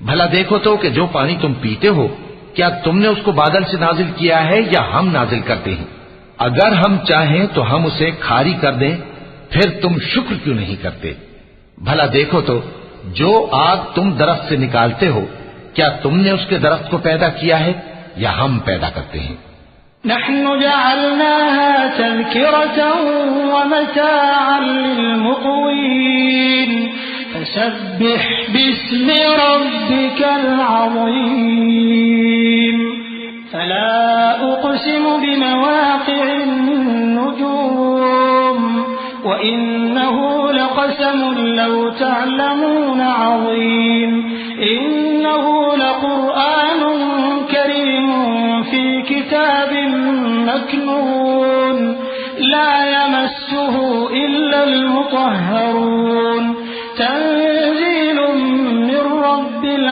भला देखो तो कि जो पानी तुम पीते हो क्या तुमने उसको बादल से नाजिल किया है या हम नाजिल करते हैं? अगर हम चाहें तो हम उसे खारी कर दें, फिर तुम शुक्र क्यों नहीं करते? भला देखो तो जो आग तुम दरख्त से निकालते हो क्या तुमने उसके दरख्त को पैदा किया है या हम पैदा करते हैं? नहनु जअलनाहा तज़किरतन व मताअन लिलमुक़वीन फसब्बिह बिस्मि रब्बिकल अज़ीम फला उक़सिमु बिमवाक़िअन नुजूम व इन्नहु लक़समुन लौ तअलमून अज़ीम इन्नहु लक़ुरआनुन करीमुन फ़ी किताबिन मकनून ला यमस्सुहु इल्लल मुतहहरून